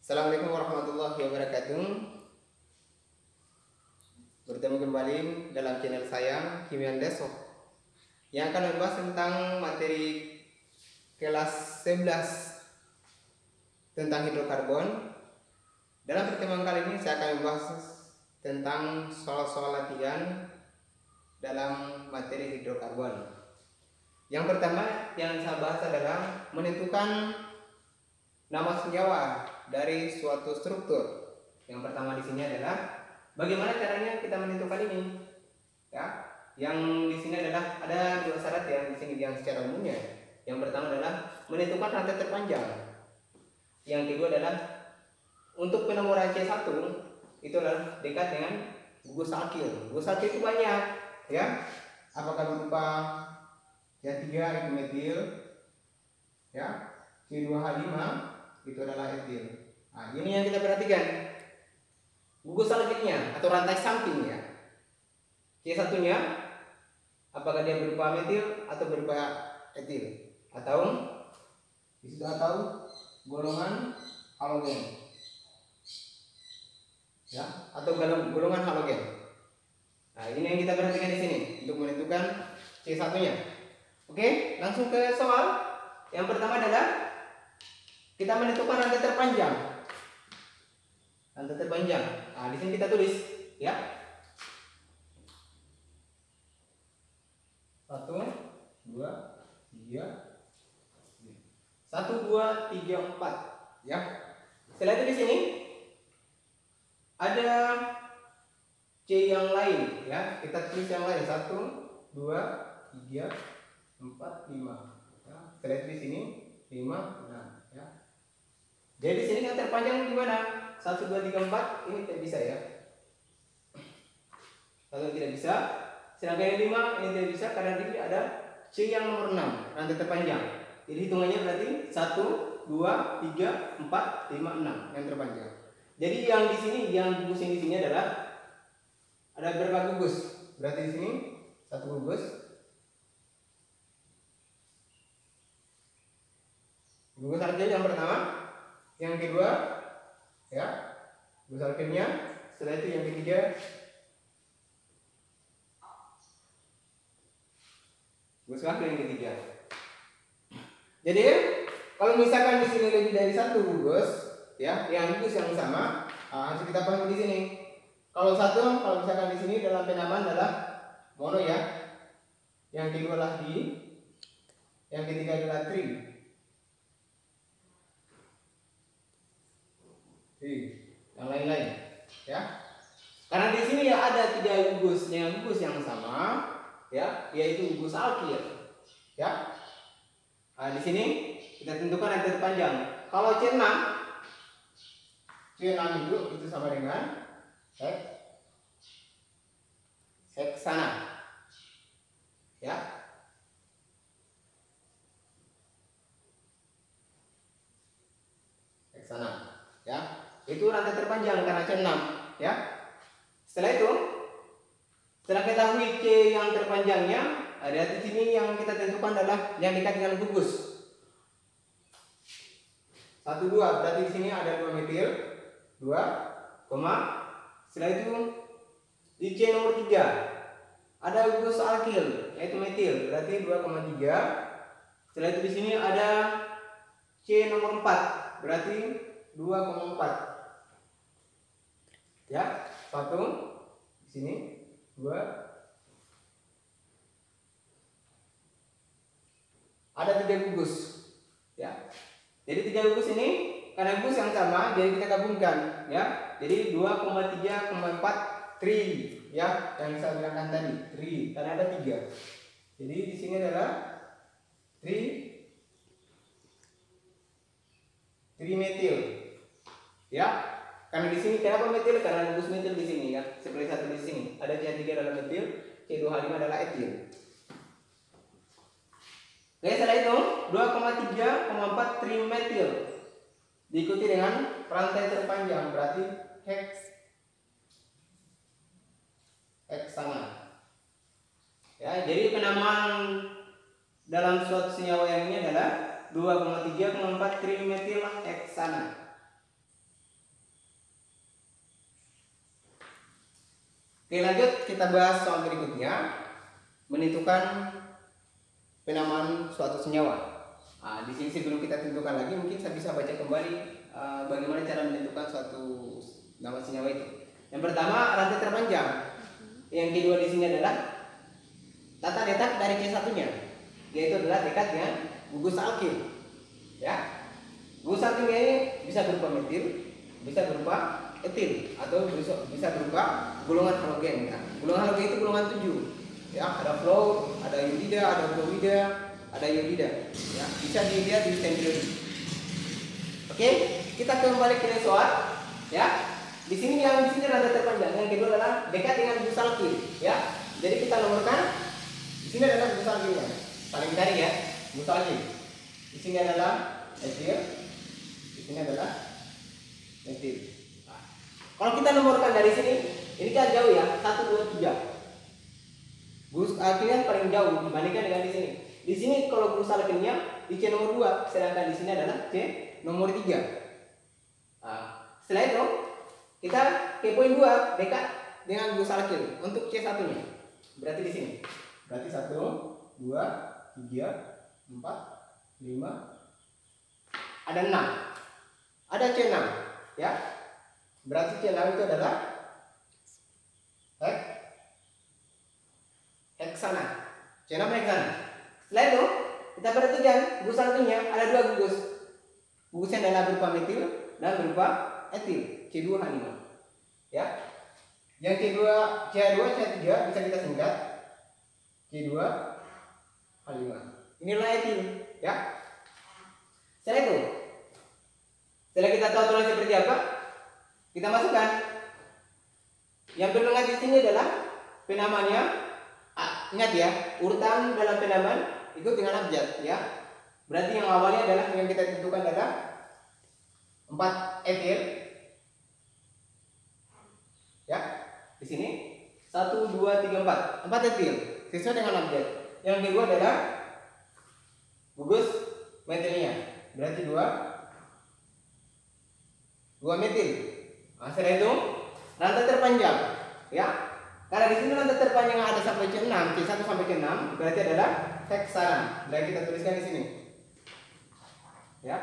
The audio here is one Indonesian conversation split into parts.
Assalamualaikum warahmatullahi wabarakatuh. Bertemu kembali dalam channel saya Kimian Deso yang akan membahas tentang materi kelas 11 tentang hidrokarbon. Dalam pertemuan kali ini saya akan membahas tentang soal-soal latihan dalam materi hidrokarbon. Yang pertama yang saya bahas adalah menentukan nama senyawa dari suatu struktur. Yang pertama di sini adalah bagaimana caranya kita menentukan ini. Ya, yang di sini adalah ada dua syarat yang di sini yang secara umumnya. Yang pertama adalah menentukan rantai terpanjang. Yang kedua adalah untuk penomoran C1 itu adalah dekat dengan gugus alkil. Gugus alkil itu banyak, ya. Apakah berupa C3 itu metil, ya, C2H5 itu adalah etil. Nah, ini yang kita perhatikan. Gugus alkilnya atau rantai samping ya. C1-nya apakah dia berupa metil atau berupa etil atau golongan halogen. Ya, atau golongan halogen. Nah, ini yang kita perhatikan di sini untuk menentukan C1-nya. Oke, langsung ke soal. Yang pertama adalah kita menentukan rantai terpanjang. Rantai terpanjang. Nah, di sini kita tulis ya. 1 2 3 1 2 3 4 ya. Setelah itu di sini ada C yang lain ya. Kita tulis yang lain 1 2 3 4 5 ya. Setelah itu di sini 5 6 ya. Jadi di sini yang terpanjang di mana? 1 2 3 4 ini tidak bisa ya. Kalau tidak bisa, sedangkan yang 5 ini tidak bisa karena di sini ada C yang nomor 6, rantai terpanjang. Jadi hitungannya berarti 1 2 3 4 5 6 yang terpanjang. Jadi yang di sini yang gugus yang di sini adalah ada berapa gugus? Berarti di sini 1 gugus. Gugus alkil yang pertama. Yang kedua ya, gugus alkilnya. Setelah itu yang ketiga gugus alkil yang ketiga. Jadi kalau misalkan di sini lebih dari 1 gugus ya, yang gugus yang sama, harus kita pahami di sini. Kalau misalkan di sini dalam penamaan adalah mono ya. Yang kedua adalah di, yang ketiga adalah tri. Yang lain-lain ya, karena di sini ya ada 3 gugus yang sama ya, yaitu gugus alkil ya. Nah, di sini kita tentukan rantai terpanjang. Kalau C6 itu sama dengan heksana ya. Heksana ya. Itu rantai terpanjang karena C6 ya. Setelah itu, setelah ketahui C yang terpanjangnya, ada di sini yang kita tentukan adalah yang dekat dengan gugus. 1 2 berarti di sini ada 2 metil 2, setelah itu di C nomor 3 ada gugus alkil yaitu metil berarti 2,3. Setelah itu di sini ada C nomor 4 berarti 2,4 ya. 1 di sini 2, ada 3 gugus ya. Jadi 3 gugus ini karena gugus yang sama jadi kita gabungkan ya. Jadi 2,3,4 tri ya, yang saya bilangkan tadi tri karena ada 3. Jadi di sini adalah trimetil ya. Karena di sini kenapa metil? Karena gugus metil di sini ya. Seperti satu di sini ada C3 adalah metil, C2H5 adalah etil. Oke, setelah itu 2,3,4 trimetil diikuti dengan rantai terpanjang berarti heksana ya. Jadi penamaan dalam suatu senyawa yang ini adalah 2,3,4 trimetil heksana. Oke, lanjut kita bahas soal berikutnya, menentukan penamaan suatu senyawa. Di sini sebelum kita tentukan lagi, mungkin saya bisa baca kembali bagaimana cara menentukan suatu nama senyawa itu. Yang pertama, rantai terpanjang. Yang kedua di sini adalah tata letak dari C1-nya, yaitu adalah dekat dengan gugus alkil. Ya, gugus alkil ini bisa berupa metil, bisa berupa etil, atau bisa berupa golongan halogen. Ya. Golongan halogen itu golongan 7. Ya, ada fluor, ada iodida, ada fluorida, ada iodida. Ya, bisa dilihat di periode. Oke, kita kembali ke soal. Ya, di sini rantai terpanjang. Yang kedua adalah dekat dengan gugus alkil. Ya, jadi kita nomorkan. Di sini adalah gugus alkilnya. Saling cari ya, gugus alkil. Di sini adalah etil, di sini adalah metil. Nah, kalau kita nomorkan dari sini, ini kan jauh ya, 1, 2, 3. Gugus alkilnya paling jauh dibandingkan dengan di sini. Di sini kalau gugus alkilnya di C nomor 2, sedangkan di sini adalah C nomor 3. Nah, setelah itu kita ke poin 2, dekat dengan gugus alkil untuk C1-nya. Berarti di sini. Berarti 1, 2, 3, 4, 5, ada 6. Ada C6, ya. Berarti C6 itu adalah heksana. C6 heksana. Setelah itu kita perhatikan gugus alkilnya ada 2 gugus. Gugusnya adalah berupa metil dan berupa etil, C2H5. Ya. Yang C2, C3 bisa kita singkat C2H5. Inilah etil, ya. Setelah kita tahu tulis seperti apa, kita masukkan. Yang berlengat di sini adalah penamaannya. Ingat ya, urutan dalam penamaan itu dengan abjad, ya. Berarti yang awalnya adalah yang kita tentukan adalah 4 etil. Ya, di sini 1, 2, 3, 4 etil sesuai dengan abjad. Yang kedua adalah gugus metilnya. Berarti 2 metil. Nah, setelah itu rantai terpanjang, ya. Karena di sini rantai terpanjang ada sampai C6, C1 sampai C6, berarti adalah heksana. Berarti kita tuliskan di sini. Ya.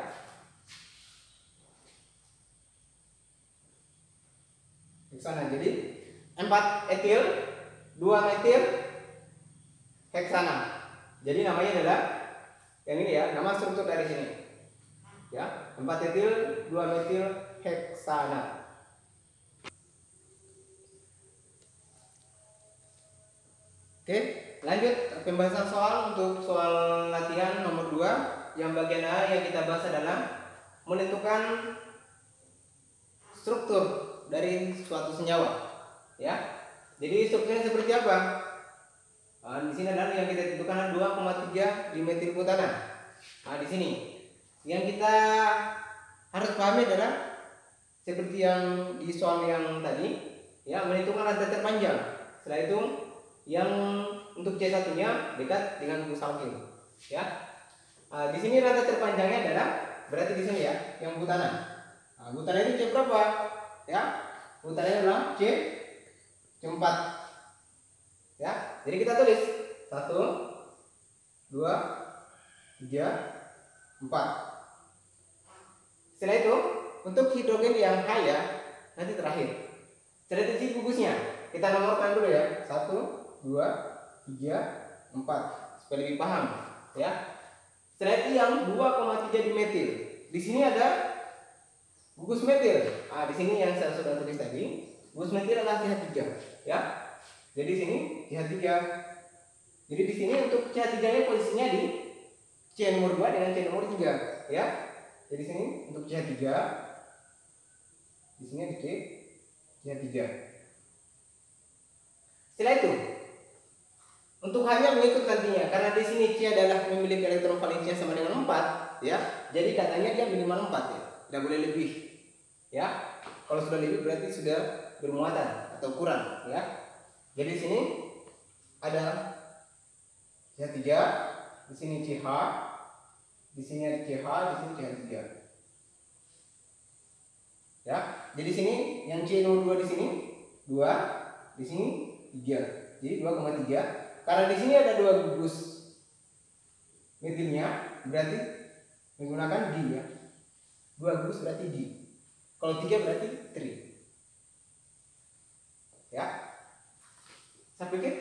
Heksana. Jadi 4 etil, 2 metil, heksana. Jadi namanya adalah yang ini ya, nama struktur dari sini. Ya, 4 etil, 2 metil, heksana. Oke, lanjut pembahasan soal. Untuk soal latihan nomor 2 yang bagian A yang kita bahas adalah menentukan struktur dari suatu senyawa. Ya, jadi strukturnya seperti apa? Di sini adalah yang kita tentukan 2,3 dimetilbutana. Nah, di sini yang kita harus pahami adalah seperti yang di soal yang tadi, ya, menentukan rantai terpanjang. Setelah itu yang untuk C1-nya dekat dengan gugus alkil, ya. Di sini rantai terpanjangnya adalah berarti di sini ya, yang butana. Butana itu C berapa? Ya, butananya adalah C4. Ya, jadi kita tulis 1, 2, 3, 4. Setelah itu untuk hidrogen yang kaya nanti terakhir. Setelah itu gugusnya kita nomorkan dulu ya, 1, 2, 3, 4 supaya lebih paham, ya. Setelah itu yang 2,3 dimetil. Di sini ada gugus metil. Di sini yang saya sudah tulis tadi, gugus metil adalah CH3, ya. Jadi di sini CH3. Jadi di sini untuk CH3-nya posisinya di C nomor 2 dengan C nomor 3, ya. Jadi sini untuk CH3 di sini di CH3. Setelah itu untuk hanya mengikut nantinya, karena di sini C adalah memiliki elektron valensinya sama dengan 4, ya. Jadi katanya dia minimal 4 ya, tidak boleh lebih, ya. Kalau sudah lebih berarti sudah bermuatan atau kurang, ya. Jadi di sini ada CH3, di sini CH, di sini ada CH, di sini CH3. Ya. Jadi di sini yang C nomor 2 di sini 2, di sini 3. Jadi 2,3. Karena di sini ada 2 gugus metilnya, berarti menggunakan D ya. 2 gugus berarti D. Kalau 3 berarti 3. Ya. Saya pikir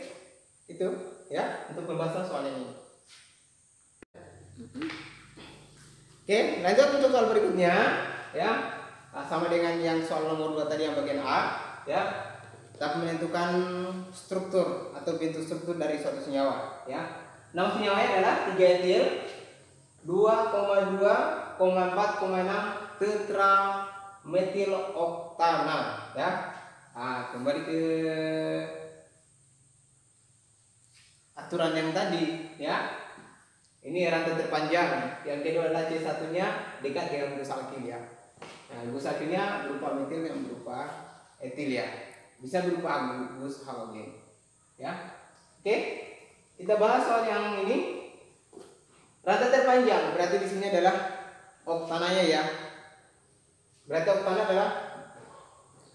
itu ya untuk pembahasan soal ini. Oke, lanjut untuk soal berikutnya ya. Sama dengan yang soal nomor 2 tadi yang bagian A ya. Kita menentukan struktur atau bentuk struktur dari suatu senyawa ya. Nama senyawanya adalah 3 etil 2,2,4,6 tetramethiloktana ya. Kembali ke aturan yang tadi ya. Ini rantai terpanjang. Yang kedua adalah C1-nya dekat dengan gugus alkil ya. Nah, gugus alkilnya berupa metil yang berupa etil ya. Bisa berupa gugus halogen. Ya. Oke. Kita bahas soal yang ini. Rantai terpanjang berarti di sini adalah oktananya ya. Berarti oktana adalah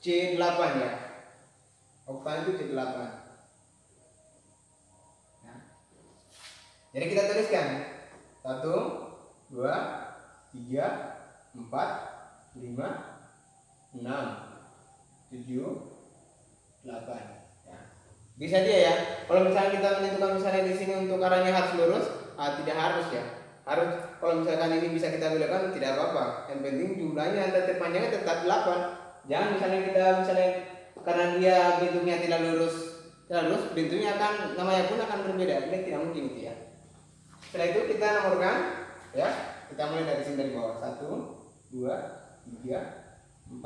C8 ya. Oktan itu C8. Nah. Jadi kita tuliskan 1, 2, 3, 4, 5, 6, 7, 8. Ya. Bisa dia ya. Kalau misalnya kita menentukan misalnya di sini untuk arahnya harus lurus, tidak harus ya. Harus kalau misalkan ini bisa kita belokkan tidak apa-apa. Yang penting jumlahnya antara terpanjangnya tetap 8. Jangan misalnya kita karena dia bentuknya tidak lurus, bentuknya akan namanya pun akan berbeda. Ini tidak mungkin itu ya. Setelah itu kita nomorkan ya. Kita mulai dari sini dari bawah. 1, 2, 3, 4,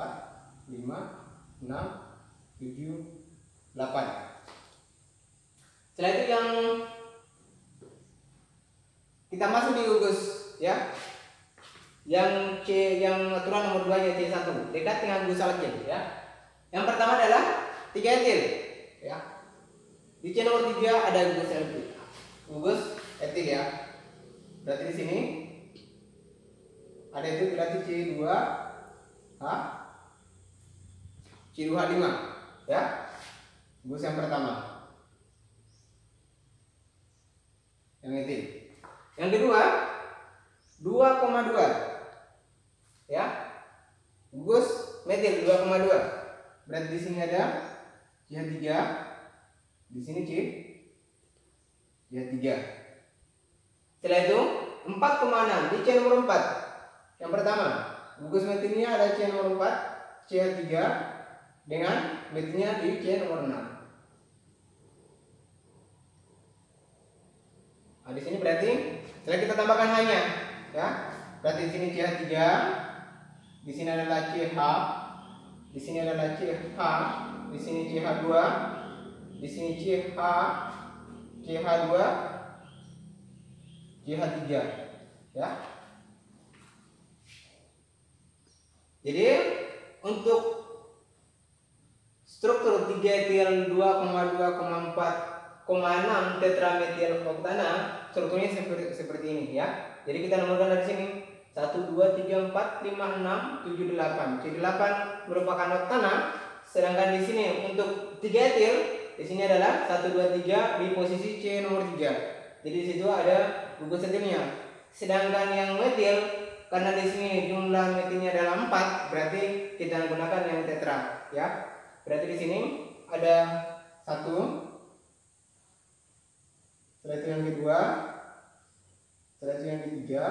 5, 6, 7, 8. Setelah itu yang kita masuk di gugus ya. Yang yang aturan nomor 2 nya C1 dekat dengan gugus alkil ya. Yang pertama adalah 3 etil ya. Di C nomor 3 ada gugus alkil. Gugus etil ya. Berarti di sini ada itu berarti C2H C2H5 ya. Gugus yang pertama. Yang etil. Yang kedua 2,2 ya. Gugus metil 2,2. Berarti di sini ada CH3, di sini CH3. Setelah itu 4,6 di C nomor 4. Yang pertama, gugus metilnya ada C nomor 4, CH3 dengan metilnya di C nomor 6. Nah, di sini berarti setelah kita tambahkan hanya ya. Berarti di sini CH3, di sini adalah CH, di sini adalah CH, di sini CH2, di sini CH, CH2, CH3 ya. Jadi untuk struktur 3 etil 2,2,4,6 tetramethiloktana strukturnya seperti ini ya. Jadi kita nomorkan dari sini 1, 2, 3, 4, 5, 6, 7, 8. C8 merupakan oktana, sedangkan di sini untuk 3 etil di sini adalah 1, 2, 3 di posisi C nomor 3. Jadi di situ ada gugus etilnya. Sedangkan yang metil karena di sini jumlah metilnya adalah 4, berarti kita menggunakan yang tetra ya. Berarti di sini ada 1. Setelah itu yang kedua, setelah itu yang ketiga,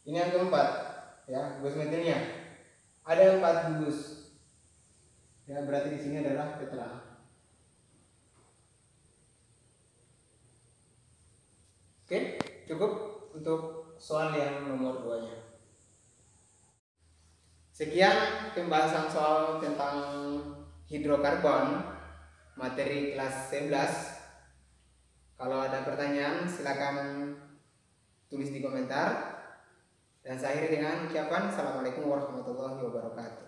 ini yang keempat ya, gugus metilnya ada 4 gugus ya, berarti di sini adalah tetra. Oke, cukup untuk soal yang nomor 2 nya. Sekian pembahasan soal tentang hidrokarbon materi kelas 11. Kalau ada pertanyaan silakan tulis di komentar. Dan saya akhiri dengan ucapan Assalamualaikum warahmatullahi wabarakatuh.